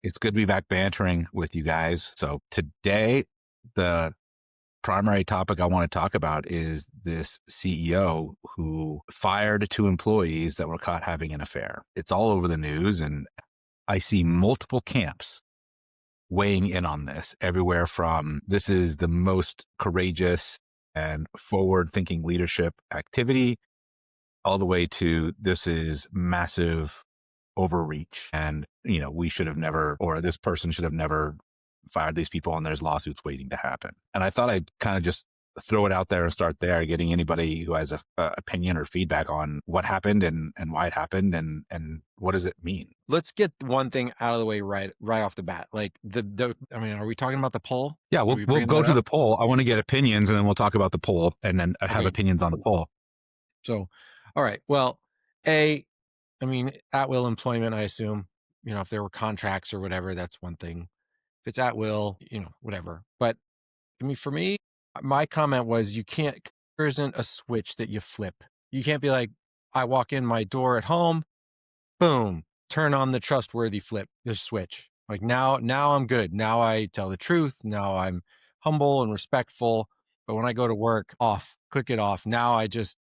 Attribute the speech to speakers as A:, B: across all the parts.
A: It's good to be back bantering with you guys. So today, the primary topic I want to talk about is this CEO who fired two employees that were caught having an affair. It's all over the news, and I see multiple camps weighing in on this, everywhere from this is the most courageous and forward-thinking leadership activity, all the way to this is massive overreach, and we should have never, or this person should have never fired these people, and there's lawsuits waiting to happen. And I thought I'd kind of just throw it out there and start there, getting anybody who has a opinion or feedback on what happened and why it happened and what does it mean.
B: Let's get one thing out of the way right off the bat. Like I mean, are we talking about the poll?
A: Yeah,
B: Are
A: we'll
B: we
A: we'll
B: bringing
A: go
B: that
A: to
B: up?
A: the poll. I want to get opinions, and then we'll talk about the poll, and then have
B: Okay.
A: opinions on the poll.
B: So, all right. Well, I mean, at will employment, I assume, if there were contracts or whatever, that's one thing. If it's at will, whatever. But I mean, for me, my comment was there isn't a switch that you flip. You can't be like, I walk in my door at home, boom, turn on the trustworthy the switch. Like now I'm good. Now I tell the truth. Now I'm humble and respectful. But when I go to work, click it off. Now I just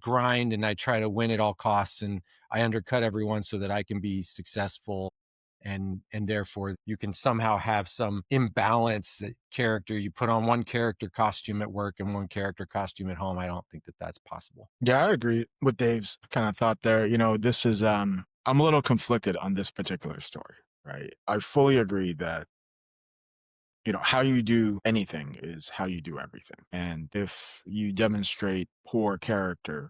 B: grind and I try to win at all costs, and I undercut everyone so that I can be successful. And therefore you can somehow have some imbalance that character. You put on one character costume at work and one character costume at home. I don't think that that's possible.
C: Yeah, I agree with Dave's kind of thought there. This is I'm a little conflicted on this particular story, right? I fully agree that how you do anything is how you do everything. And if you demonstrate poor character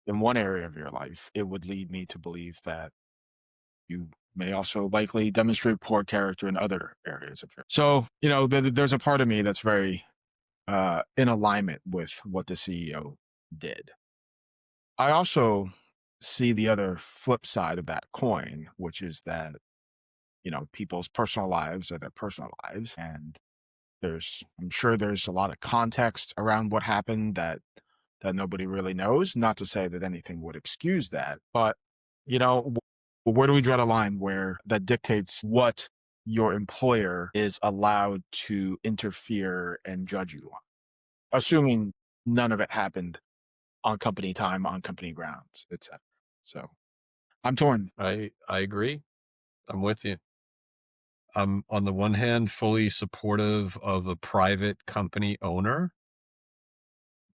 C: in one area of your life, it would lead me to believe that you may also likely demonstrate poor character in other areas of your. So, there's a part of me that's very in alignment with what the CEO did. I also see the other flip side of that coin, which is that, people's personal lives are their personal lives. And I'm sure there's a lot of context around what happened that nobody really knows. Not to say that anything would excuse that, but, where do we draw the line where that dictates what your employer is allowed to interfere and judge you on? Assuming none of it happened on company time, on company grounds, etc. So I'm torn.
D: I agree. I'm with you. I'm on the one hand fully supportive of a private company owner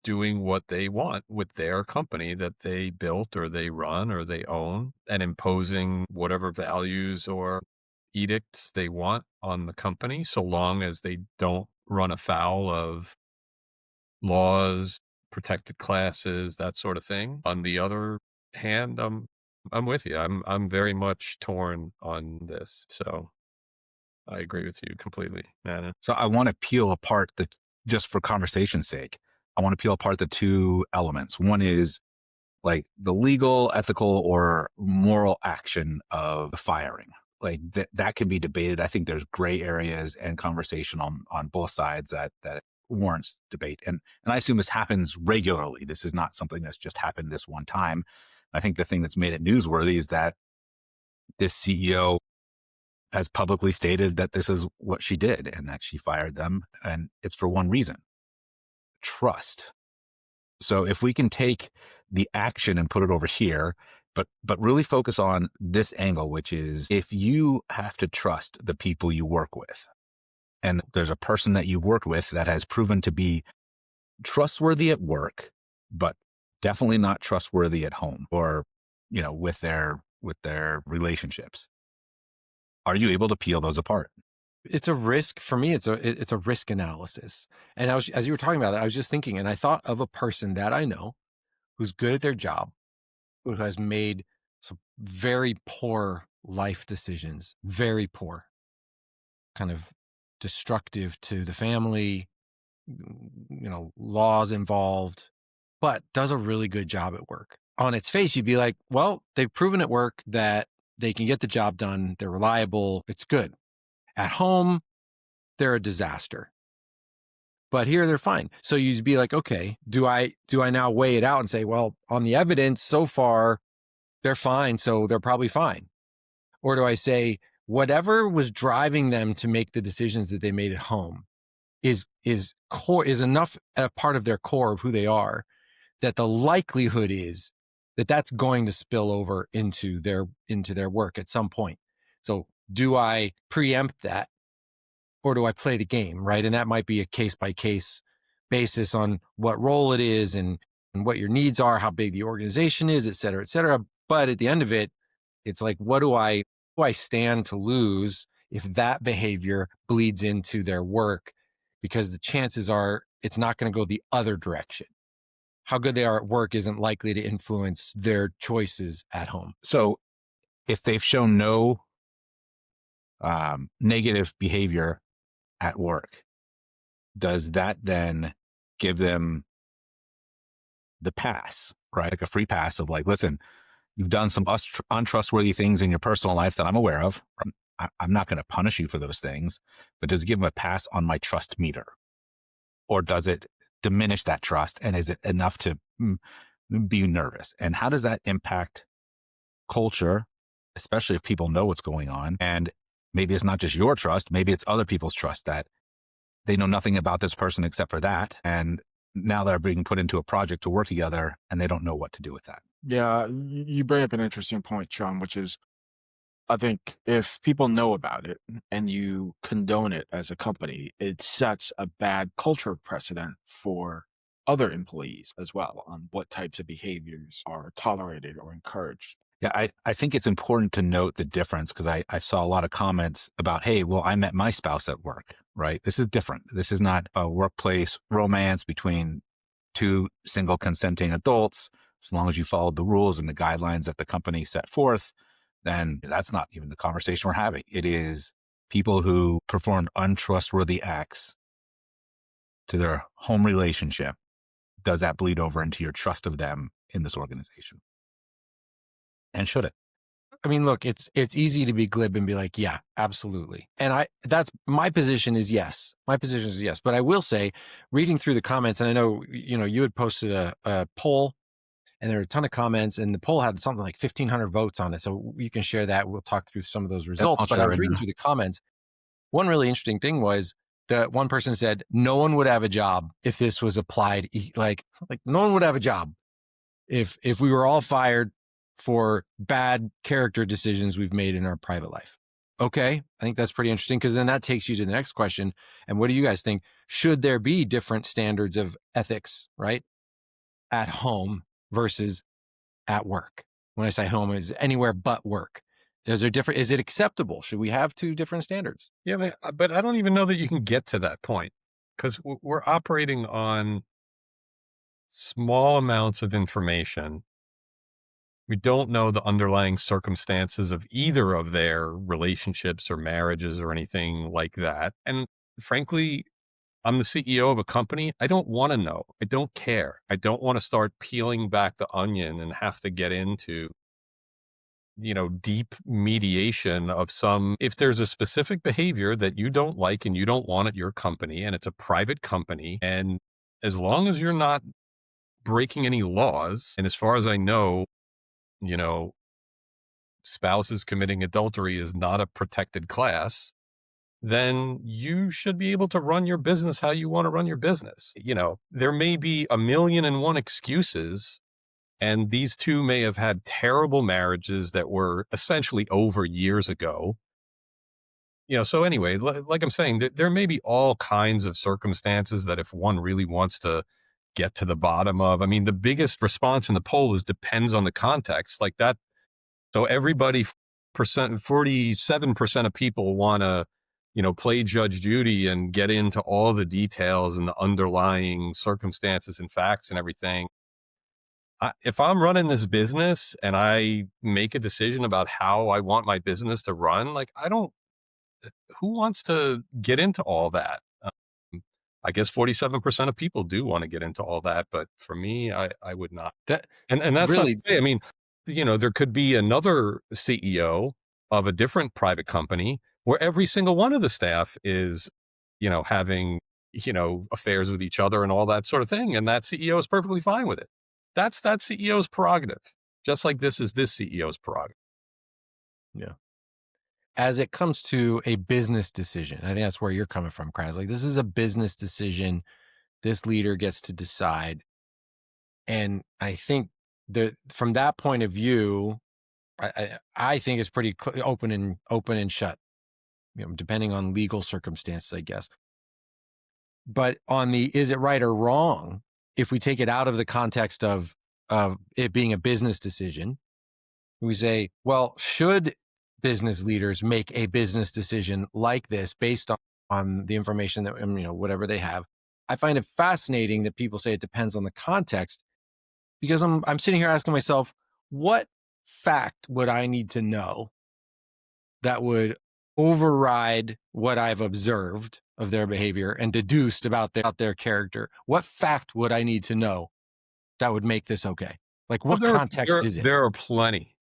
D: doing what they want with their company that they built or they run or they own, and imposing whatever values or edicts they want on the company, so long as they don't run afoul of laws, protected classes, that sort of thing. On the other hand, I'm with you. I'm very much torn on this. So I agree with you completely, Nana.
A: So I want to peel apart just for conversation's sake, I want to peel apart the two elements. One is like the legal, ethical, or moral action of the firing. Like that can be debated. I think there's gray areas and conversation on both sides that warrants debate. And I assume this happens regularly. This is not something that's just happened this one time. I think the thing that's made it newsworthy is that this CEO has publicly stated that this is what she did and that she fired them. And it's for one reason: trust. So if we can take the action and put it over here, but really focus on this angle, which is if you have to trust the people you work with, and there's a person that you worked with that has proven to be trustworthy at work, but definitely not trustworthy at home or, with their relationships. Are you able to peel those apart?
B: It's a risk for me. It's a risk analysis. And as you were talking about that, I was just thinking, and I thought of a person that I know who's good at their job, who has made some very poor life decisions, very poor, kind of destructive to the family, laws involved, but does a really good job at work. On its face, you'd be like, well, they've proven at work that they can get the job done. They're reliable. It's good. At home, they're a disaster. But here they're fine. So you'd be like, okay, do I now weigh it out and say, well, on the evidence so far, they're fine, so they're probably fine? Or do I say, whatever was driving them to make the decisions that they made at home is enough a part of their core of who they are, that the likelihood is that that's going to spill over into their work at some point. So do I preempt that, or do I play the game, right? And that might be a case by case basis on what role it is and what your needs are, how big the organization is, et cetera, et cetera. But at the end of it, it's like, what do I stand to lose if that behavior bleeds into their work? Because the chances are it's not going to go the other direction. How good they are at work isn't likely to influence their choices at home.
A: So if they've shown no negative behavior at work, does that then give them the pass, right? Like a free pass of like, listen, you've done some untrustworthy things in your personal life that I'm aware of. I'm not going to punish you for those things, but does it give them a pass on my trust meter? Or does it diminish that trust? And is it enough to be nervous? And how does that impact culture, especially if people know what's going on? And maybe it's not just your trust, maybe it's other people's trust, that they know nothing about this person except for that. And now they're being put into a project to work together and they don't know what to do with that.
C: Yeah, you bring up an interesting point, Sean, which is, I think if people know about it and you condone it as a company, it sets a bad culture precedent for other employees as well on what types of behaviors are tolerated or encouraged.
A: Yeah, I think it's important to note the difference, because I saw a lot of comments about, hey, well, I met my spouse at work, right? This is different. This is not a workplace romance between two single consenting adults. As long as you followed the rules and the guidelines that the company set forth, then that's not even the conversation we're having. It is people who performed untrustworthy acts to their home relationship. Does that bleed over into your trust of them in this organization? And should it?
B: I mean, look, it's easy to be glib and be like, yeah, absolutely. And that's my position is yes. My position is yes. But I will say, reading through the comments, and I know, you had posted a poll and there were a ton of comments, and the poll had something like 1,500 votes on it. So you can share that. We'll talk through some of those results. But I was reading through the comments. One really interesting thing was that one person said, no one would have a job if this was applied. Like no one would have a job if we were all fired for bad character decisions we've made in our private life. Okay. I think that's pretty interesting, because then that takes you to the next question. And what do you guys think? Should there be different standards of ethics, right? At home versus at work. When I say home, is anywhere but work. Is it acceptable? Should we have two different standards?
D: Yeah, but I don't even know that you can get to that point, because we're operating on small amounts of information. We don't know the underlying circumstances of either of their relationships or marriages or anything like that. And frankly, I'm the CEO of a company. I don't want to know. I don't care. I don't want to start peeling back the onion and have to get into, deep mediation of if there's a specific behavior that you don't like and you don't want at your company, and it's a private company, and as long as you're not breaking any laws, and as far as I know, spouses committing adultery is not a protected class, then you should be able to run your business how you want to run your business. There may be 1,000,001 excuses, and these two may have had terrible marriages that were essentially over years ago. So anyway, like I'm saying, there may be all kinds of circumstances that if one really wants to get to the bottom of, I mean, the biggest response in the poll is depends on the context, like that. So everybody, 47% of people want to, play Judge Judy and get into all the details and the underlying circumstances and facts and everything. If I'm running this business and I make a decision about how I want my business to run, like who wants to get into all that? I guess 47% of people do want to get into all that, but for me, I would not. And that's really, not to say, I mean, there could be another CEO of a different private company where every single one of the staff is, having, affairs with each other and all that sort of thing. And that CEO is perfectly fine with it. That's that CEO's prerogative, just like this is this CEO's prerogative.
B: Yeah. as it comes to a business decision, I think that's where you're coming from, Kraz. Like, this is a business decision. This leader gets to decide. And I think that from that point of view, I think it's pretty open and shut, depending on legal circumstances, I guess. But on the, is it right or wrong? If we take it out of the context of it being a business decision, we say, well, should business leaders make a business decision like this based on the information that, whatever they have? I find it fascinating that people say it depends on the context, because I'm sitting here asking myself, what fact would I need to know that would override what I've observed of their behavior and deduced about their character? What fact would I need to know that would make this okay? Like, what context is it?
D: There are plenty.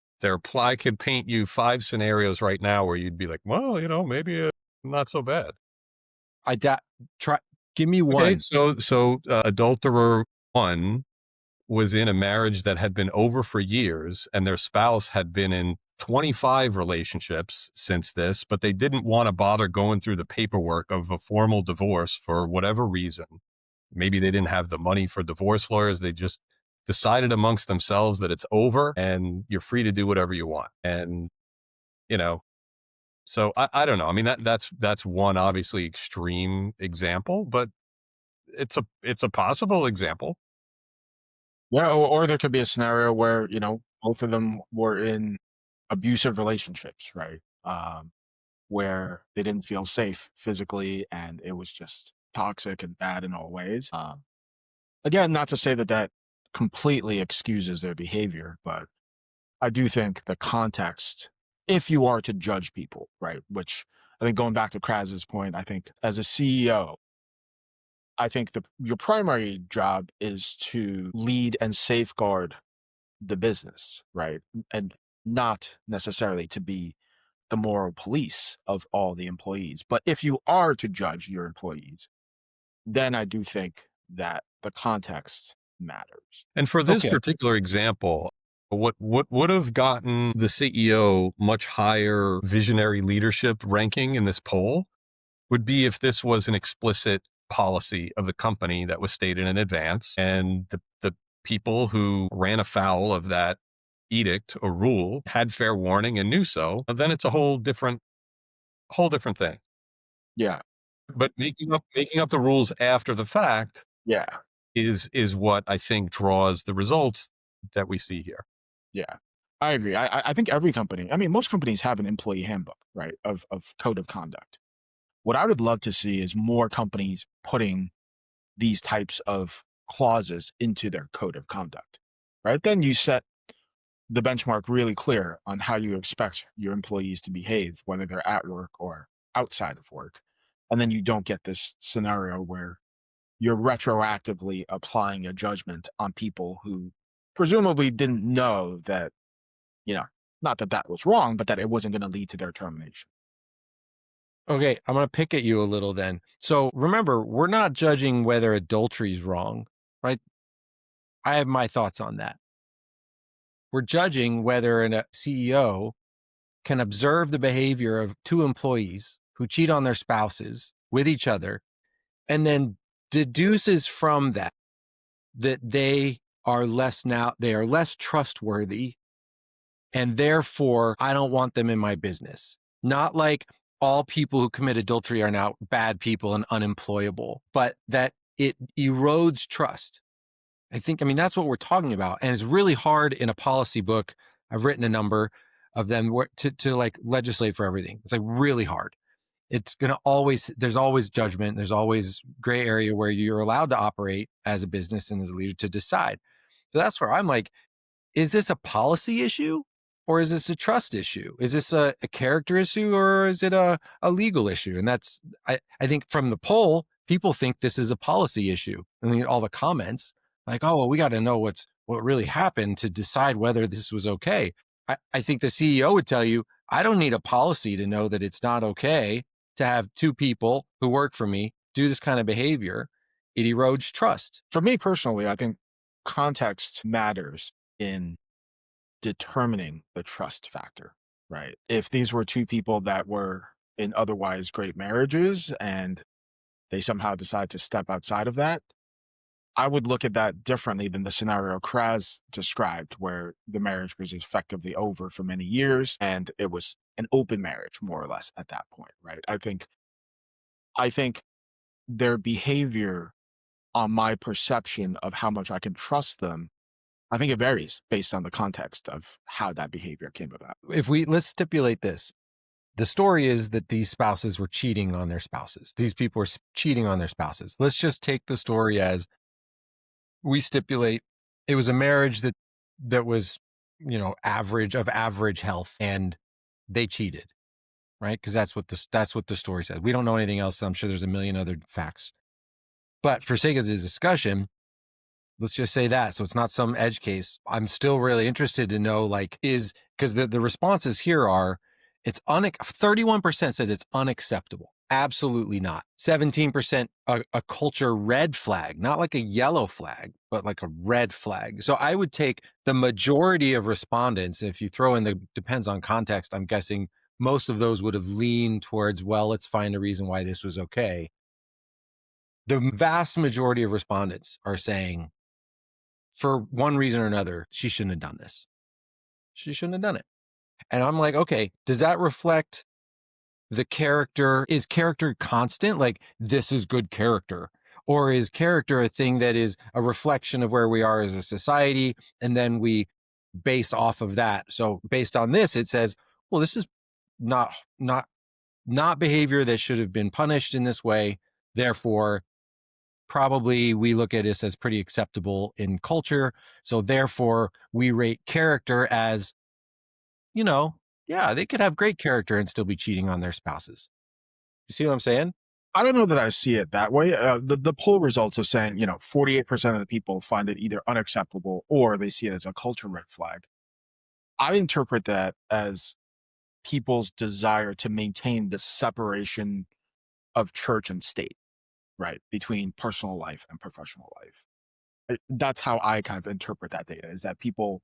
D: I could paint you 5 scenarios right now where you'd be like, well, maybe not so bad.
B: Give me one.
D: Okay, so adulterer 1 was in a marriage that had been over for years, and their spouse had been in 25 relationships since this, but they didn't want to bother going through the paperwork of a formal divorce for whatever reason. Maybe they didn't have the money for divorce lawyers. They just decided amongst themselves that it's over and you're free to do whatever you want. And, so I don't know. I mean, that's one obviously extreme example, but it's a possible example.
C: Yeah, or there could be a scenario where, both of them were in abusive relationships, right? Where they didn't feel safe physically and it was just toxic and bad in all ways. Again, not to say that completely excuses their behavior, but I do think the context, if you are to judge people, right? Which I think, going back to Kraz's point, I think as a CEO, I think your primary job is to lead and safeguard the business, right? And not necessarily to be the moral police of all the employees. But if you are to judge your employees, then I do think that the context matters.
D: And for this particular example, what would have gotten the CEO much higher visionary leadership ranking in this poll would be if this was an explicit policy of the company that was stated in advance, and the people who ran afoul of that edict or rule had fair warning and knew so. Then it's a whole different thing.
C: Yeah.
D: But making up the rules after the fact,
C: Yeah.
D: is what I think draws the results that we see here.
C: Yeah, I agree. I think every company, most companies have an employee handbook, right, of code of conduct. What I would love to see is more companies putting these types of clauses into their code of conduct, right? Then you set the benchmark really clear on how you expect your employees to behave, whether they're at work or outside of work. And then you don't get this scenario where you're retroactively applying a judgment on people who presumably didn't know that, not that was wrong, but that it wasn't going to lead to their termination.
B: Okay, I'm going to pick at you a little then. So remember, we're not judging whether adultery is wrong, right? I have my thoughts on that. We're judging whether a CEO can observe the behavior of 2 employees who cheat on their spouses with each other, and then deduces from that they are less trustworthy, and therefore I don't want them in my business. Not like all people who commit adultery are now bad people and unemployable, but that it erodes trust. That's what we're talking about. And it's really hard in a policy book. I've written a number of them to like legislate for everything. It's like really hard. It's going to there's always judgment. There's always gray area where you're allowed to operate as a business and as a leader to decide. So that's where I'm like, is this a policy issue or is this a trust issue? Is this a character issue or is it a legal issue? And that's, I think from the poll, people think this is a policy issue. And all the comments like, oh, well, we got to know what really happened to decide whether this was okay. I think the CEO would tell you, I don't need a policy to know that it's not okay to have 2 people who work for me do this kind of behavior. It erodes trust.
C: For me personally, I think context matters in determining the trust factor, right? If these were two people that were in otherwise great marriages and they somehow decide to step outside of that, I would look at that differently than the scenario Kraz described, where the marriage was effectively over for many years and it was an open marriage, more or less, at that point, right? I think their behavior on my perception of how much I can trust them, I think it varies based on the context of how that behavior came about.
B: Let's stipulate this. The story is that these spouses were cheating on their spouses. These people were cheating on their spouses. Let's just take the story as we stipulate it was a marriage that was, average health, and they cheated, right? Because that's what the story says. We don't know anything else. I'm sure there's a million other facts. But for sake of the discussion, let's just say that. So it's not some edge case. I'm still really interested to know, because the responses here are, 31% says it's unacceptable. Absolutely not. 17% a culture red flag, not like a yellow flag, but like a red flag. So I would take the majority of respondents. If you throw in the depends on context, I'm guessing most of those would have leaned towards, well, let's find a reason why this was okay. The vast majority of respondents are saying, for one reason or another, she shouldn't have done this. She shouldn't have done it. And I'm like, okay, does that reflect the character? Is character constant? Like, this is good character? Or is character a thing that is a reflection of where we are as a society? And then we base off of that. So based on this, it says, well, this is not behavior that should have been punished in this way. Therefore, probably we look at this as pretty acceptable in culture. So therefore, we rate character as, yeah, they could have great character and still be cheating on their spouses. You see what I'm saying?
C: I don't know that I see it that way. The poll results are saying, 48% of the people find it either unacceptable or they see it as a culture red flag. I interpret that as people's desire to maintain the separation of church and state, right, between personal life and professional life. That's how I kind of interpret that data, is that people,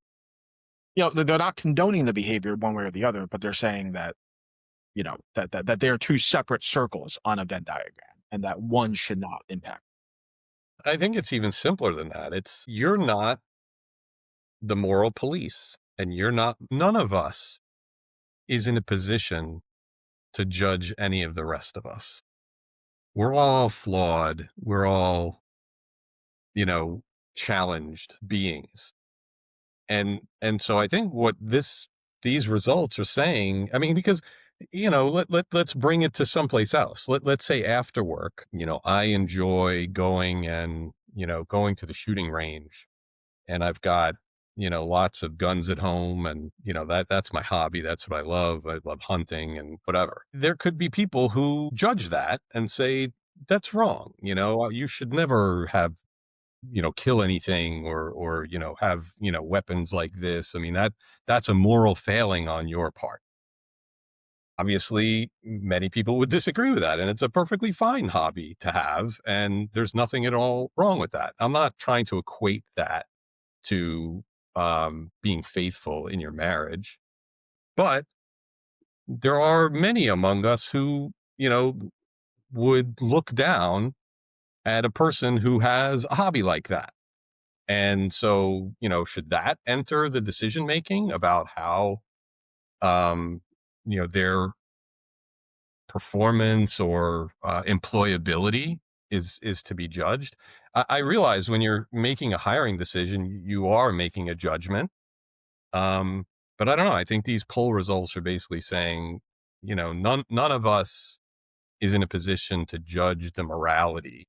C: they're not condoning the behavior one way or the other, but they're saying that, that they are two separate circles on a Venn diagram and that one should not impact.
D: I think it's even simpler than that. You're not the moral police, and none of us is in a position to judge any of the rest of us. We're all flawed. We're all, challenged beings. And so I think what these results are saying, I mean, because, let's bring it to someplace else. Let's say after work, I enjoy going going to the shooting range, and I've got, lots of guns at home, and, that's my hobby. That's what I love. I love hunting and whatever. There could be people who judge that and say, that's wrong. You should never have, kill anything or, have, weapons like this. I mean, that's a moral failing on your part. Obviously, many people would disagree with that, and it's a perfectly fine hobby to have, and there's nothing at all wrong with that. I'm not trying to equate that to being faithful in your marriage, but there are many among us who, would look down at a person who has a hobby like that. And so, should that enter the decision making about how, their performance or employability is to be judged? I realize when you're making a hiring decision, you are making a judgment. But I don't know. I think these poll results are basically saying, none of us is in a position to judge the morality.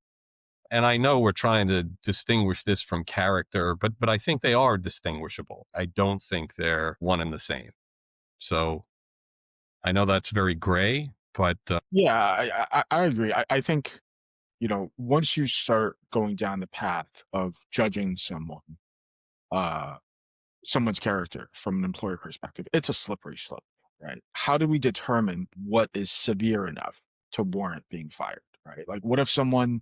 D: And I know we're trying to distinguish this from character, but I think they are distinguishable. I don't think they're one and the same. So I know that's very gray, but
C: Yeah, I agree. I think, once you start going down the path of judging uh, someone's character from an employer perspective, it's a slippery slope, right? How do we determine what is severe enough to warrant being fired, right? Like, what if someone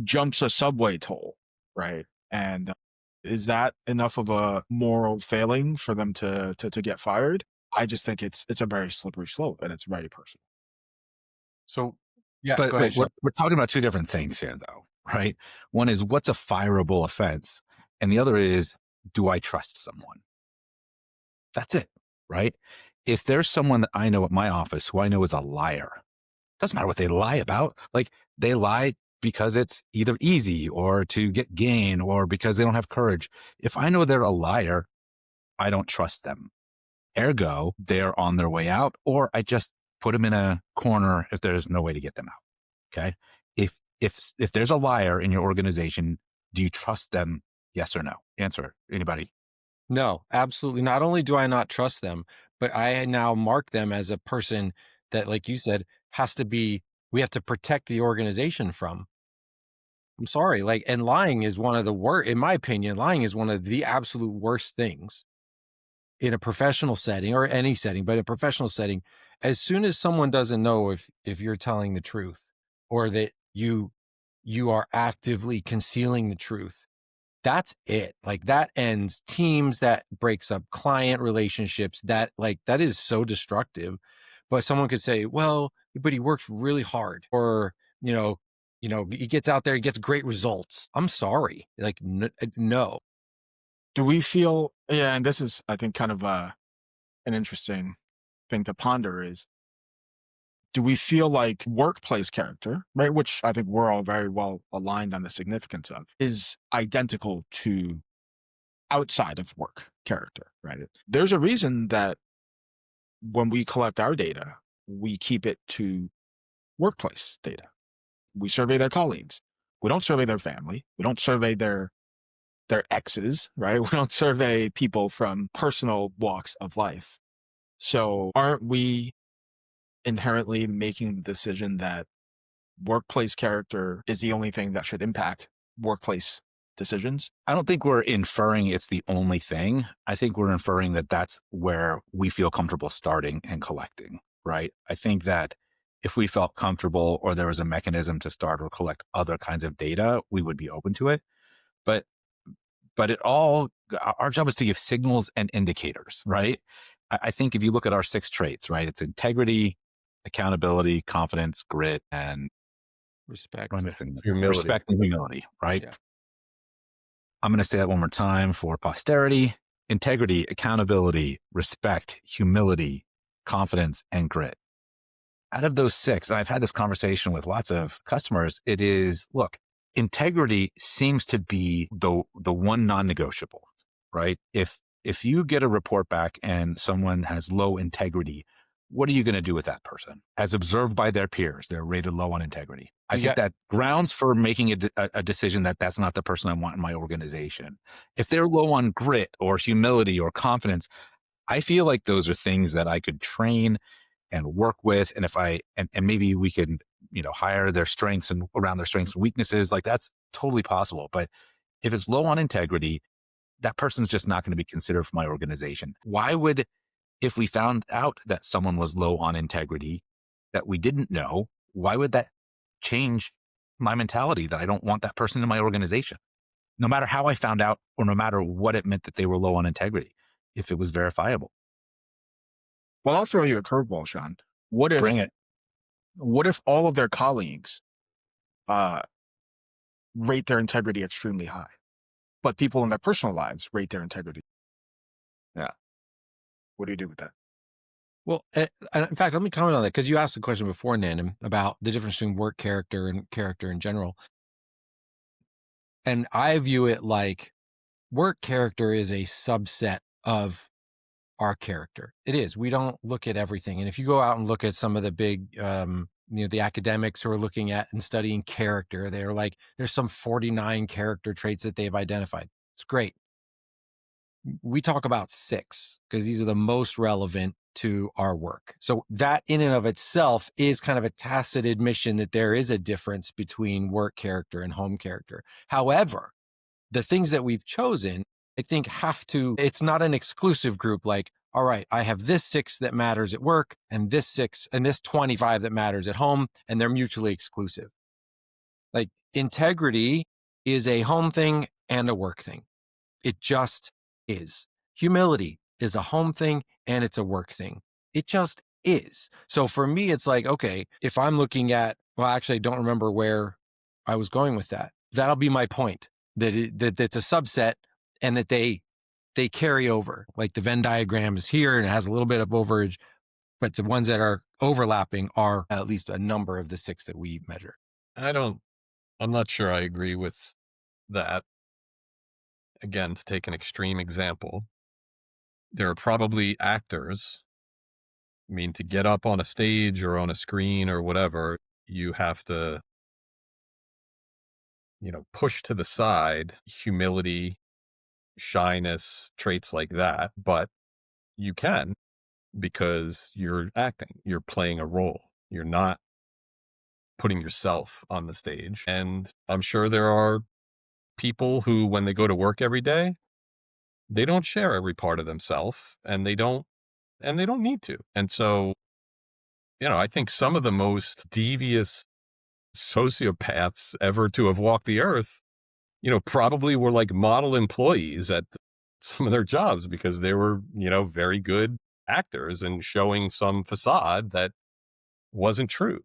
C: jumps a subway toll, right? And is that enough of a moral failing for them to get fired? I just think it's a very slippery slope and it's very personal.
D: So, yeah,
A: But
D: go ahead,
A: wait,
D: Sean.
A: we're talking about two different things here, though, right? One is what's a fireable offense, and the other is do I trust someone? That's it, right? If there's someone that I know at my office who I know is a liar, doesn't matter what they lie about. Like they lie because it's either easy or to get gain or because they don't have courage. If I know they're a liar, I don't trust them. Ergo, they're on their way out, or I just put them in a corner if there's no way to get them out. Okay. If there's a liar in your organization, do you trust them? Yes or no? Answer. Anybody?
B: No, absolutely. Not only do I not trust them, but I now mark them as a person that, like you said, we have to protect the organization from. I'm sorry. Like, and lying is one of the worst, in my opinion, lying is one of the absolute worst things in a professional setting or any setting, but a professional setting. As soon as someone doesn't know if you're telling the truth or that you are actively concealing the truth, that's it. Like that ends teams, that breaks up client relationships, that is so destructive. But someone could say, well, but he works really hard, or, he gets out there, he gets great results. I'm sorry. Like, no.
C: Do we feel, yeah, and this is, I think, kind of an interesting thing to ponder is, do we feel like workplace character, right, which I think we're all very well aligned on the significance of, is identical to outside of work character, right? There's a reason that when we collect our data, we keep it to workplace data. We survey their colleagues. We don't survey their family. We don't survey their exes, right? We don't survey people from personal walks of life. So aren't we inherently making the decision that workplace character is the only thing that should impact workplace decisions?
A: I don't think we're inferring it's the only thing. I think we're inferring that that's where we feel comfortable starting and collecting, right? I think that if we felt comfortable or there was a mechanism to start or collect other kinds of data, we would be open to it. But our job is to give signals and indicators, right? I think if you look at our 6 traits, right, it's integrity, accountability, confidence, grit, and
B: Respect.
A: what am I missing?
D: Humility.
A: Respect and humility, right?
B: Yeah.
A: I'm going to say that one more time for posterity: integrity, accountability, respect, humility, confidence, and grit. Out of those 6, and I've had this conversation with lots of customers, it is, look, integrity seems to be the one non-negotiable, right? If you get a report back and someone has low integrity, what are you going to do with that person? As observed by their peers, they're rated low on integrity. I think that grounds for making a decision that that's not the person I want in my organization. If they're low on grit or humility or confidence, I feel like those are things that I could train and work with. And if and maybe we can, hire their strengths and around their strengths and weaknesses, like that's totally possible. But if it's low on integrity, that person's just not going to be considered for my organization. Why would, if we found out that someone was low on integrity that we didn't know, why would that change my mentality that I don't want that person in my organization? No matter how I found out or no matter what it meant that they were low on integrity, if it was verifiable.
C: Well, I'll throw you a curveball, Sean. What
A: Bring
C: if
A: it.
C: what if all of their colleagues uh, rate their integrity extremely high, but people in their personal lives rate their integrity? Yeah. What do you do with that?
B: Well, in fact, let me comment on that, because you asked the question before, Nanim, about the difference between work character and character in general. And I view it like work character is a subset of our character. It is. We don't look at everything. And if you go out and look at some of the big, the academics who are looking at and studying character, they're like, there's some 49 character traits that they've identified. It's great. We talk about 6 because these are the most relevant to our work. So that in and of itself is kind of a tacit admission that there is a difference between work character and home character. However, the things that we've chosen, I think it's not an exclusive group. Like, all right, I have this 6 that matters at work and this 6 and this 25 that matters at home, and they're mutually exclusive. Like, integrity is a home thing and a work thing. It just is. Humility is a home thing and it's a work thing. It just is. So for me, it's like, okay, if I'm looking at, well, actually, I don't remember where I was going with that. That'll be my point, that it's a subset and that they carry over. Like the Venn diagram is here and it has a little bit of overage, but the ones that are overlapping are at least a number of the 6 that we measure.
D: I'm not sure I agree with that. Again, to take an extreme example, there are probably actors. I mean, to get up on a stage or on a screen or whatever, you have to, push to the side humility, shyness, traits like that. But you can, because you're acting, you're playing a role. You're not putting yourself on the stage. And I'm sure there are people who, when they go to work every day, they don't share every part of themselves, and they don't need to. And so, I think some of the most devious sociopaths ever to have walked the earth, probably were like model employees at some of their jobs, because they were, very good actors and showing some facade that wasn't true.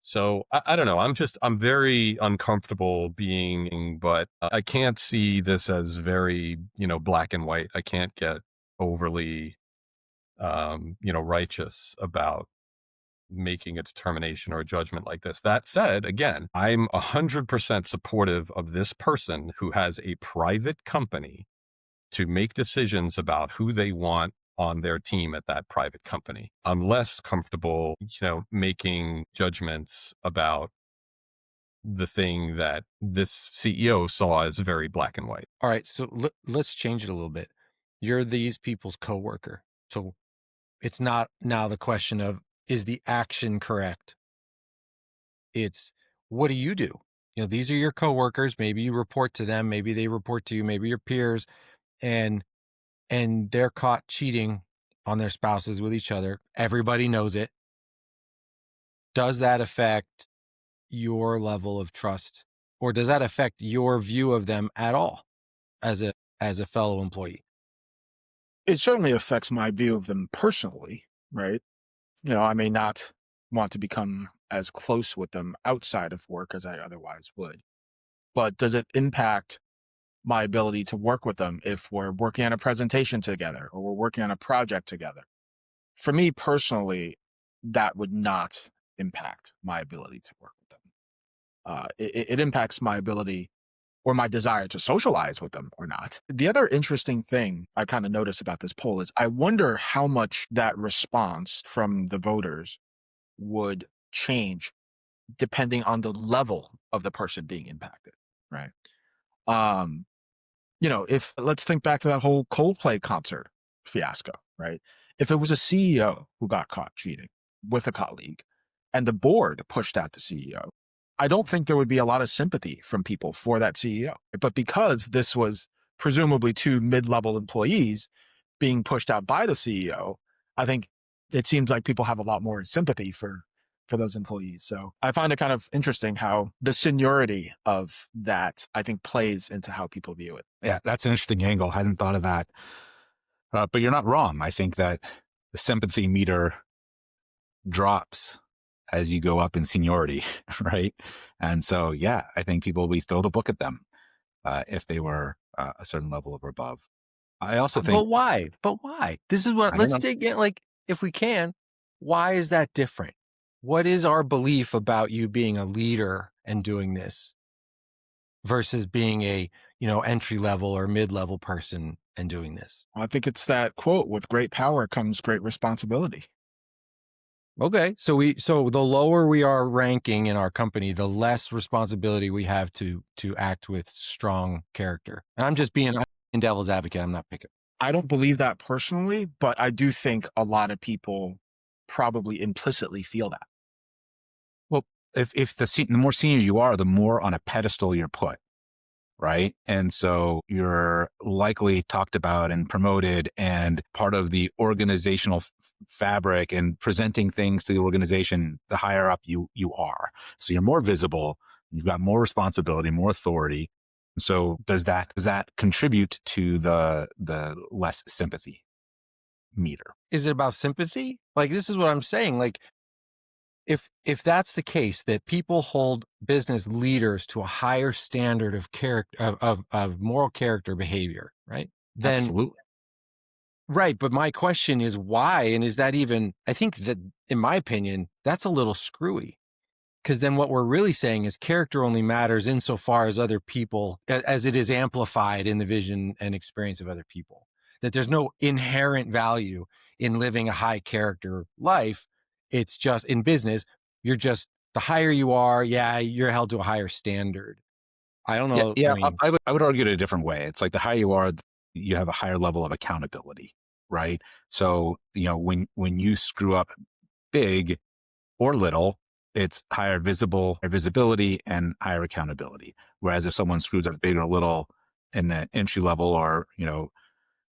D: So I don't know. I'm very uncomfortable but I can't see this as very, black and white. I can't get overly, righteous about making a determination or a judgment like this. That said, again, I'm 100% supportive of this person who has a private company to make decisions about who they want on their team at that private company. I'm less comfortable, making judgments about the thing that this CEO saw as very black and white.
B: All right, so let's change it a little bit. You're these people's coworker. So it's not now the question of, is the action correct? It's, what do you do? These are your coworkers. Maybe you report to them. Maybe they report to you. Maybe your peers, and they're caught cheating on their spouses with each other. Everybody knows it. Does that affect your level of trust, or does that affect your view of them at all as a fellow employee?
C: It certainly affects my view of them personally, right? I may not want to become as close with them outside of work as I otherwise would. But does it impact my ability to work with them if we're working on a presentation together or we're working on a project together? For me personally, that would not impact my ability to work with them. It impacts my ability or my desire to socialize with them or not. The other interesting thing I kind of noticed about this poll is I wonder how much that response from the voters would change depending on the level of the person being impacted, right? Um, if let's think back to that whole Coldplay concert fiasco, right? If it was a CEO who got caught cheating with a colleague and the board pushed out the CEO, I don't think there would be a lot of sympathy from people for that CEO. But because this was presumably 2 mid-level employees being pushed out by the CEO, I think it seems like people have a lot more sympathy for those employees. So I find it kind of interesting how the seniority of that, I think, plays into how people view it.
A: Yeah, that's an interesting angle. I hadn't thought of that. But you're not wrong. I think that the sympathy meter drops as you go up in seniority, right? And so, yeah, I think people will throw the book at them if they were a certain level or above. I also think.
B: But why? This is what, let's dig in, like, if we can, why is that different? What is our belief about you being a leader and doing this versus being a, entry level or mid-level person and doing this?
C: I think it's that quote, with great power comes great responsibility.
B: Okay. So the lower we are ranking in our company, the less responsibility we have to act with strong character. And I'm just being devil's advocate. I'm not picking.
C: I don't believe that personally, but I do think a lot of people probably implicitly feel that.
A: Well, if the more senior you are, the more on a pedestal you're put, right? And so you're likely talked about and promoted and part of the organizational fabric and presenting things to the organization, the higher up you are. So you're more visible, you've got more responsibility, more authority. So does that contribute to the less sympathy? meter.
B: Is it about sympathy? Like, this is what I'm saying. Like, if that's the case, that people hold business leaders to a higher standard of character, of moral character behavior, right? Then
A: Absolutely.
B: right. But my question is why? And is that even, I think that, in my opinion, that's a little screwy. Because then what we're really saying is character only matters insofar as other people, as it is amplified in the vision and experience of other people. That there's no inherent value in living a high character life. It's just in business, you're just, the higher you are, you're held to a higher standard. I don't
A: Yeah,
B: know.
A: yeah.
B: I mean,
A: I would argue it a different way. It's like the higher you are, you have a higher level of accountability, right? So when you screw up big or little, it's higher visibility and higher accountability. Whereas if someone screws up big or little in the entry level or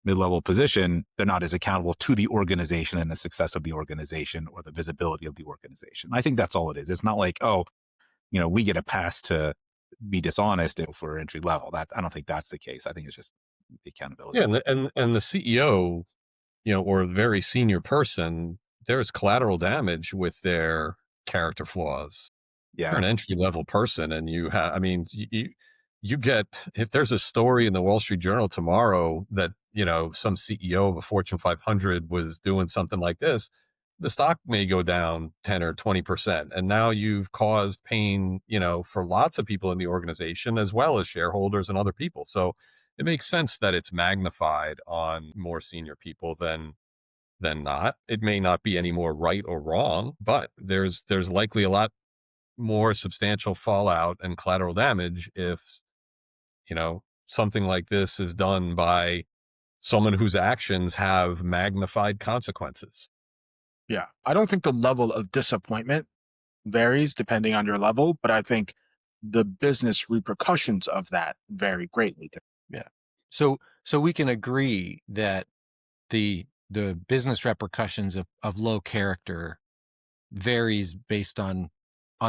A: mid-level position, they're not as accountable to the organization and the success of the organization or the visibility of the organization. I think that's all it is. It's not like, we get a pass to be dishonest if we're entry level. That I don't think that's the case. I think it's just the accountability.
D: Yeah, and the CEO, or a very senior person, there's collateral damage with their character flaws. You're
A: Yeah.
D: an entry level person, and I mean, you get, if there's a story in the Wall Street Journal tomorrow that some CEO of a Fortune 500 was doing something like this, the stock may go down 10 or 20%, and now you've caused pain, for lots of people in the organization as well as shareholders and other people. So it makes sense that it's magnified on more senior people than not. It may not be any more right or wrong, but there's likely a lot more substantial fallout and collateral damage if something like this is done by someone whose actions have magnified consequences.
C: Yeah. I don't think the level of disappointment varies depending on your level, but I think the business repercussions of that vary greatly.
B: yeah. So we can agree that the business repercussions of low character varies based on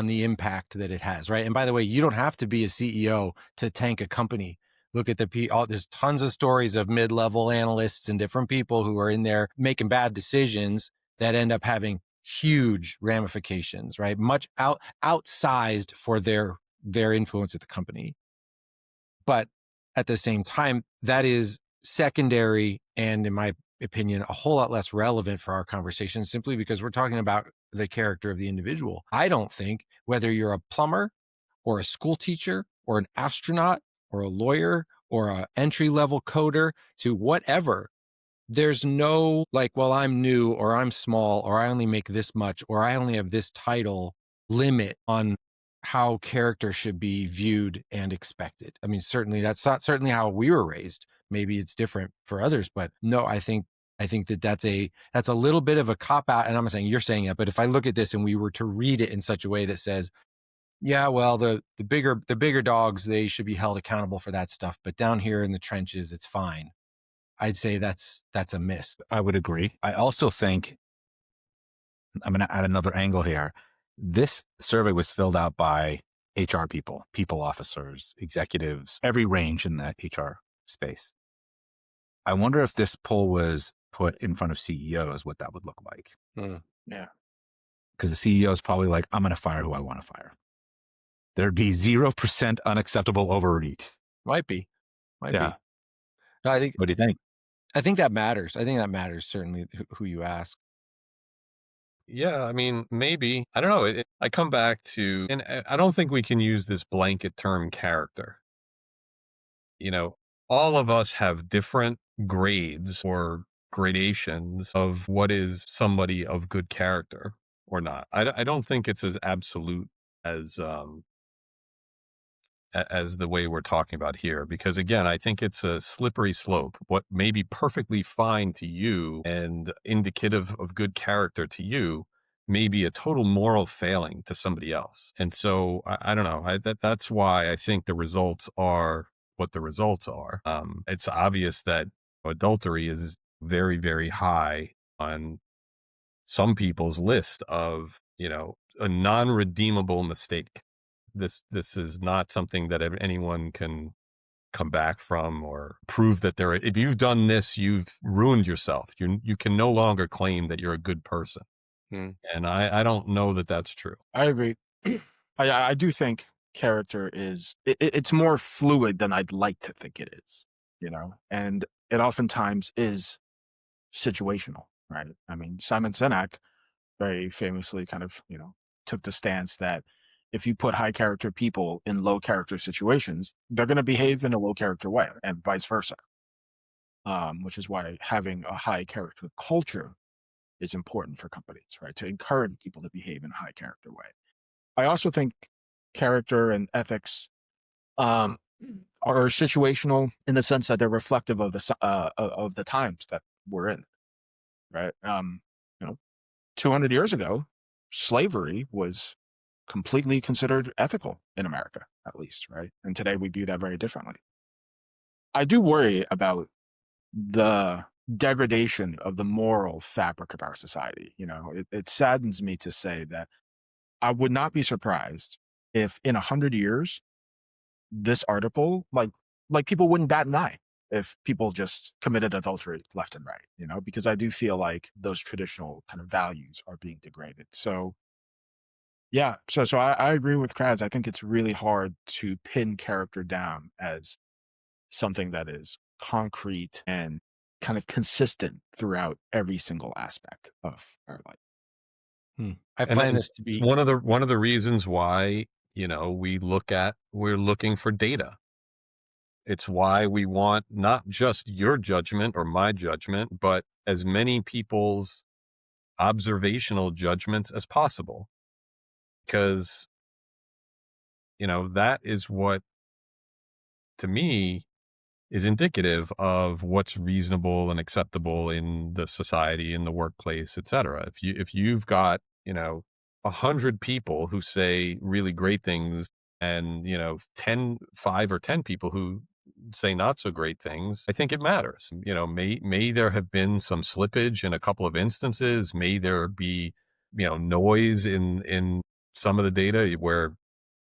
B: the impact that it has, right? And by the way, you don't have to be a CEO to tank a company. Look at there's tons of stories of mid-level analysts and different people who are in there making bad decisions that end up having huge ramifications, right? Much outsized for their influence at the company. But at the same time, that is secondary and, in my opinion, a whole lot less relevant for our conversation, simply because we're talking about the character of the individual. I don't think whether you're a plumber or a school teacher or an astronaut or a lawyer or an entry level coder to whatever, there's no like, well, I'm new or I'm small or I only make this much or I only have this title limit on how character should be viewed and expected. I mean, certainly that's not certainly how we were raised. Maybe it's different for others, but no, I think that's a little bit of a cop out. And I'm not saying you're saying it, but if I look at this and we were to read it in such a way that says, yeah, well, the bigger dogs, they should be held accountable for that stuff, but down here in the trenches, it's fine. I'd say that's a miss.
A: I would agree. I also think I'm going to add another angle here. This survey was filled out by HR people officers, executives, every range in the HR space. I wonder if this poll was put in front of CEOs, what that would look like.
C: Yeah.
A: Because the CEO is probably like, I'm going to fire who I want to fire. There'd be 0% unacceptable overreach.
B: Might be.
A: Yeah.
B: Be. No, I think.
A: What do you think?
B: I think that matters. I think that matters, certainly, who you ask.
D: Yeah, I mean, maybe. I don't know. I come back to, and I don't think we can use this blanket term character. All of us have different grades or gradations of what is somebody of good character or not. I don't think it's as absolute as the way we're talking about here, because again, I think it's a slippery slope. What may be perfectly fine to you and indicative of good character to you may be a total moral failing to somebody else. And so I don't know. That's why I think the results are what the results are. It's obvious that adultery is very, very high on some people's list of, a non-redeemable mistake. This is not something that anyone can come back from or prove that if you've done this, you've ruined yourself. You can no longer claim that you're a good person. And I don't know that that's true.
C: I agree. I do think character is it's more fluid than I'd like to think it is, and it oftentimes is situational, right? I mean, Simon Sinek very famously kind of, took the stance that if you put high character people in low character situations, they're going to behave in a low character way and vice versa. Which is why having a high character culture is important for companies, right? To encourage people to behave in a high character way. I also think character and ethics are situational in the sense that they're reflective of the times that we're in, right? 200 years ago, slavery was completely considered ethical in America, at least, right? And today we view that very differently. I do worry about the degradation of the moral fabric of our society. It saddens me to say that I would not be surprised if in 100 years, this article, like people wouldn't bat an eye if people just committed adultery left and right, because I do feel like those traditional kind of values are being degraded. So yeah, so I agree with Kraz. I think it's really hard to pin character down as something that is concrete and kind of consistent throughout every single aspect of our life.
B: I
D: And
B: find this to be
D: one of the reasons why, we're looking for data. It's why we want not just your judgment or my judgment, but as many people's observational judgments as possible. Because, that is what, to me, is indicative of what's reasonable and acceptable in the society, in the workplace, et cetera. If you've got, 100 people who say really great things and, 5 or 10 people who say not so great things, I think it matters. May there have been some slippage in a couple of instances. May there be, noise in some of the data where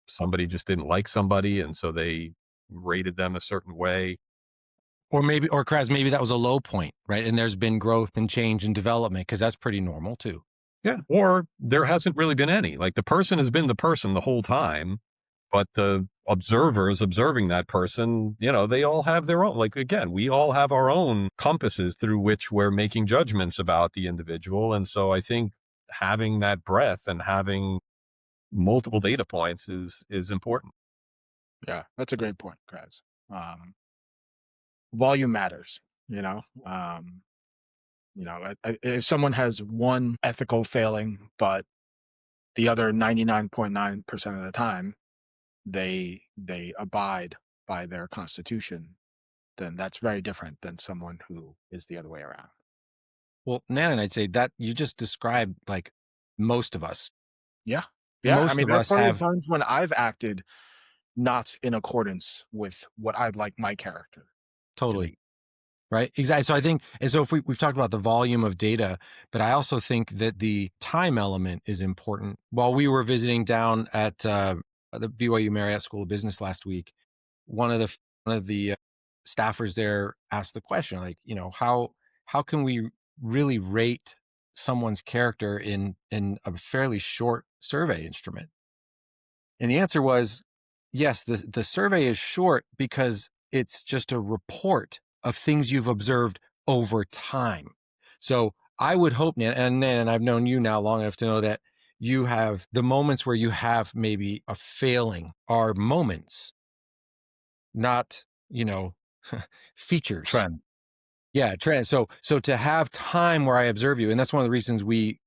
D: somebody just didn't like somebody and so they rated them a certain way.
B: or Kraz, maybe that was a low point, right? And there's been growth and change and development, because that's pretty normal too.
D: Yeah. Or there hasn't really been any. Like the person has been the person the whole time, but the observers observing that person, they all have their own, like, again, we all have our own compasses through which we're making judgments about the individual. And so I think having that breadth and having multiple data points is important.
C: Yeah, that's a great point, Kraz. Volume matters, if someone has one ethical failing, but the other 99.9% of the time, they abide by their constitution, then that's very different than someone who is the other way around.
B: Well, Nan, I'd say that you just described like most of us.
C: Yeah.
B: Most
C: I mean,
B: of
C: there's
B: us
C: plenty of
B: have
C: times when I've acted not in accordance with what I'd like my character to
B: totally.
C: be.
B: Right. Exactly. So I think, and so if we've talked about the volume of data, but I also think that the time element is important. While we were visiting down at the BYU Marriott School of Business last week, one of the staffers there asked the question, like, how can we really rate someone's character in a fairly short survey instrument? And the answer was, yes, the survey is short because it's just a report of things you've observed over time. So I would hope, and I've known you now long enough to know that you have the moments where you have maybe a failing are moments, not, features.
A: Trend.
B: Yeah, trend. So to have time where I observe you, and that's one of the reasons we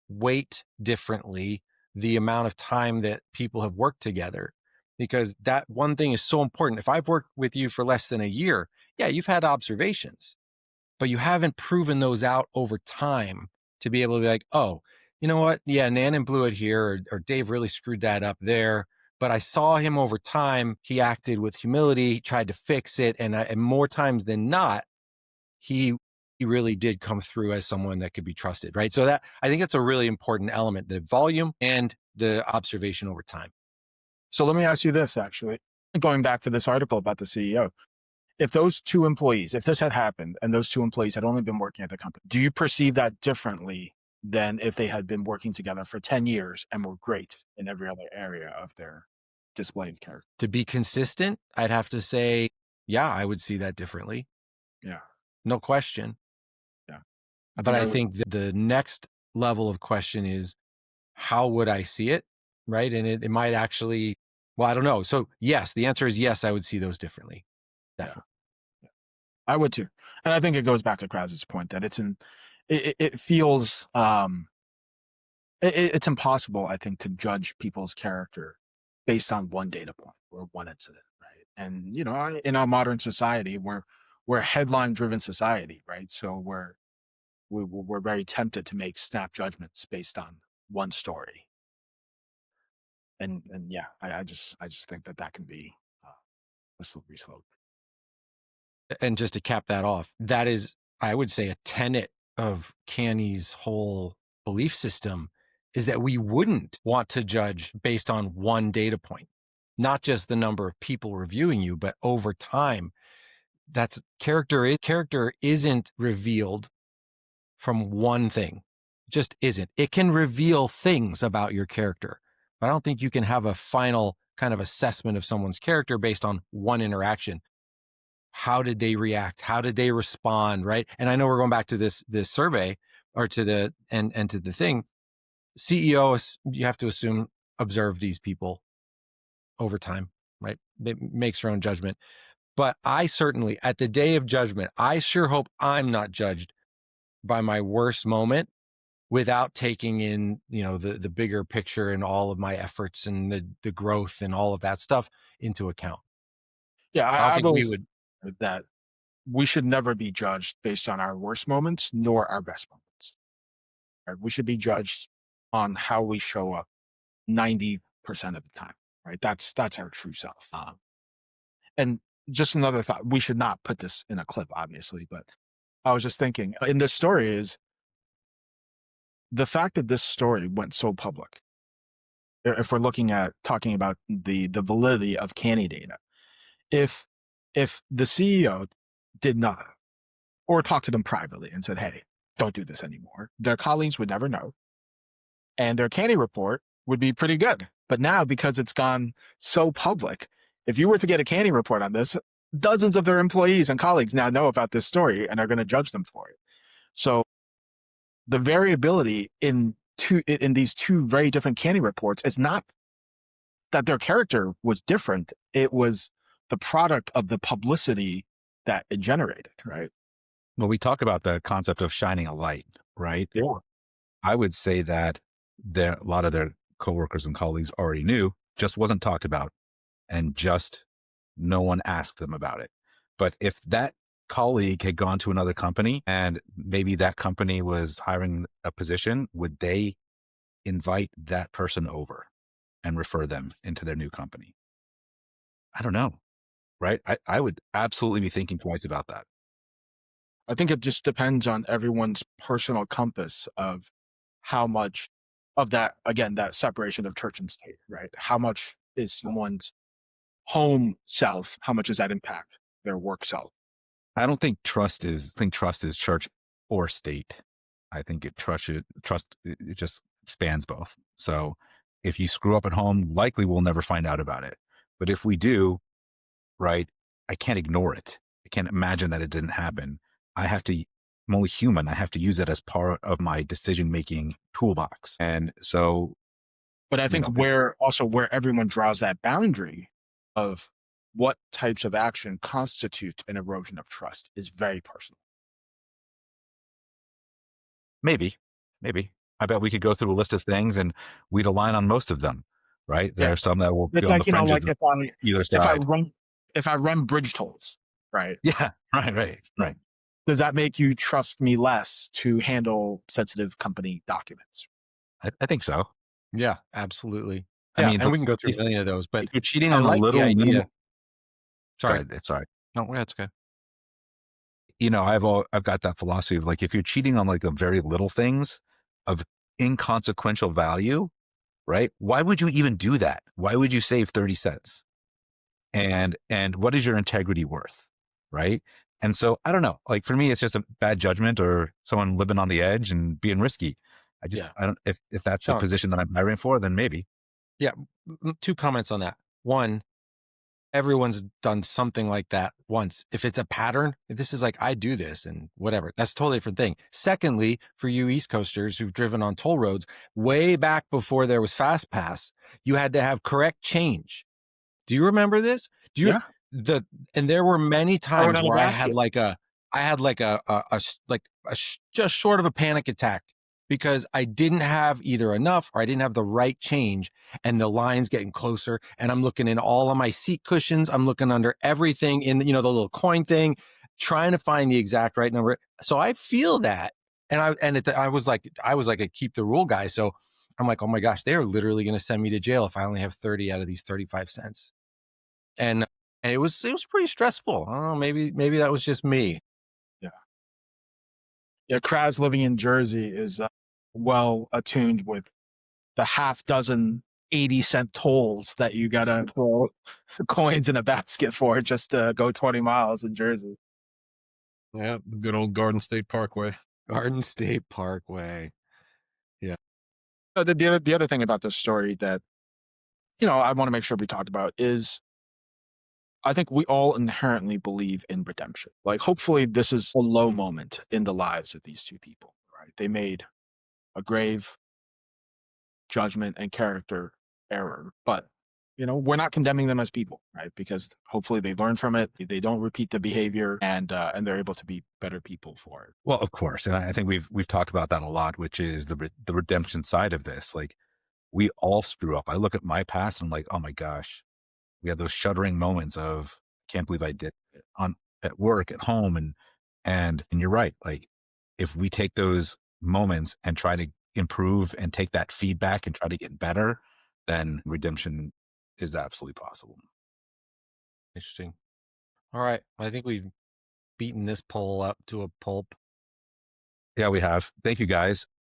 B: weight differently the amount of time that people have worked together, because that one thing is so important. If I've worked with you for less than a year, yeah, you've had observations, but you haven't proven those out over time to be able to be like, oh, you know what? Yeah, Nanan blew it here, or Dave really screwed that up there. But I saw him over time. He acted with humility, he tried to fix it. And more times than not, he really did come through as someone that could be trusted, right? So that, I think that's a really important element, the volume and the observation over time.
C: So let me ask you this, actually. going back to this article about the CEO, if those two employees, if this had happened and those two employees had only been working at the company, do you perceive that differently than if they had been working together for 10 years and were great in every other area of their display of character?
B: To be consistent, I'd have to say, yeah, I would see that differently.
C: Yeah.
B: No question.
C: Yeah.
B: But I
C: would-
B: think the next level of question is, how would I see it? Right. And it might actually, well, I don't know. So yes, the answer is yes, I would see those differently. Definitely.
C: Yeah. I would too. And I think it goes back to Kraz's point that it feels, it's impossible, I think, to judge people's character based on one data point or one incident, right? And in our modern society, we're a headline-driven society, right? So we're very tempted to make snap judgments based on one story, and yeah, I just think that can be a slippery slope.
B: And just to cap that off, that is, I would say, a tenet of KANNY's whole belief system is that we wouldn't want to judge based on one data point, not just the number of people reviewing you, but over time. That's character isn't revealed from one thing. It just isn't. It can reveal things about your character, but I don't think you can have a final kind of assessment of someone's character based on one interaction. How did they react? How did they respond? Right. And I know we're going back to this survey or to the, and to the thing. CEO, you have to assume, observe these people over time, right? They makes their own judgment. But I certainly, at the day of judgment, I sure hope I'm not judged by my worst moment without taking in, the bigger picture and all of my efforts and the growth and all of that stuff into account.
C: Yeah,
B: I don't
C: I've
B: think we
C: always
B: would.
C: said that we should never be judged based on our worst moments nor our best moments. Right? We should be judged on how we show up 90% of the time. Right? That's our true self. And just another thought, we should not put this in a clip, obviously, but I was just thinking in this story is the fact that this story went so public. If we're talking about the validity of KANNY data, if the CEO did nothing or talked to them privately and said, hey, don't do this anymore, their colleagues would never know. And their KANNY report would be pretty good. But now, because it's gone so public, if you were to get a KANNY report on this, dozens of their employees and colleagues now know about this story and are going to judge them for it. So the variability in these two very different KANNY reports is not that their character was different. It was the product of the publicity that it generated, right?
A: Well, we talk about the concept of shining a light, right?
C: Yeah.
A: I would say that a lot of their coworkers and colleagues already knew, just wasn't talked about, and just no one asked them about it. But if that colleague had gone to another company and maybe that company was hiring a position, would they invite that person over and refer them into their new company? I don't know, right? I would absolutely be thinking twice about that.
C: I think it just depends on everyone's personal compass of how much of that, again, that separation of church and state, right? How much is someone's home self? How much does that impact their work self?
A: I don't think trust is church or state. I think trust it just spans both. So if you screw up at home, likely we'll never find out about it. But if we do, right, I can't ignore it. I can't imagine that it didn't happen. I'm only human. I have to use it as part of my decision-making toolbox. And so,
C: but I think where everyone draws that boundary of what types of action constitute an erosion of trust is very personal.
A: Maybe. I bet we could go through a list of things and we'd align on most of them, right? There are some that will be on the fringes of either side.
C: If I run bridge tolls, right?
A: Yeah, right.
C: Does that make you trust me less to handle sensitive company documents?
A: I think so.
B: Yeah, absolutely.
A: I
B: Yeah,
A: mean,
B: and we can go through a million of those, but
A: if you're cheating
B: I
A: on
B: like
A: a little
B: the idea.
A: minimal.
B: Sorry.
A: Sorry.
B: No, that's okay.
A: I've got that philosophy of like, if you're cheating on like the very little things of inconsequential value, right? Why would you even do that? Why would you save 30 cents? and what is your integrity worth, right? And so I don't know, like for me, it's just a bad judgment or someone living on the edge and being risky.
B: Yeah.
A: I don't, if that's the
B: No.
A: position that I'm hiring for, then maybe.
B: Yeah. Two comments on that. One, everyone's done something like that once. If it's a pattern, if this is like, I do this and whatever, that's a totally different thing. Secondly, for you East Coasters who've driven on toll roads, way back before there was Fast Pass, you had to have correct change. Do you remember this? Do you
C: Yeah.
B: and there were many
C: Throw it
B: times
C: in a
B: where
C: basket.
B: I had like just short of a panic attack because I didn't have either enough or I didn't have the right change, and the line's getting closer, and I'm looking in all of my seat cushions, I'm looking under everything in the little coin thing, trying to find the exact right number. So I feel that, and I was like a keep the rule guy. So I'm like, oh my gosh, they are literally going to send me to jail if I only have 30 out of these 35 cents. And it was pretty stressful. I don't know, maybe that was just me.
C: Yeah. Yeah. Kraz living in Jersey is well attuned with the half dozen 80-cent tolls that you got to throw coins in a basket for just to go 20 miles in Jersey.
D: Yeah, good old Garden State Parkway.
B: Garden State Parkway.
C: The other thing about this story that, I want to make sure we talked about is I think we all inherently believe in redemption. Like, hopefully, this is a low moment in the lives of these two people, right? They made a grave judgment and character error, but we're not condemning them as people, right? Because hopefully they learn from it, they don't repeat the behavior, and they're able to be better people for it.
A: Well, of course, and I think we've talked about that a lot, which is the redemption side of this. Like we all screw up. I look at my past and I'm like, oh my gosh, we have those shuddering moments of can't believe I did it on at work, at home, and you're right. Like if we take those moments and try to improve and take that feedback and try to get better, then redemption is absolutely possible.
B: Interesting. All right. I think we've beaten this poll up to a pulp.
A: Yeah, we have. Thank you guys.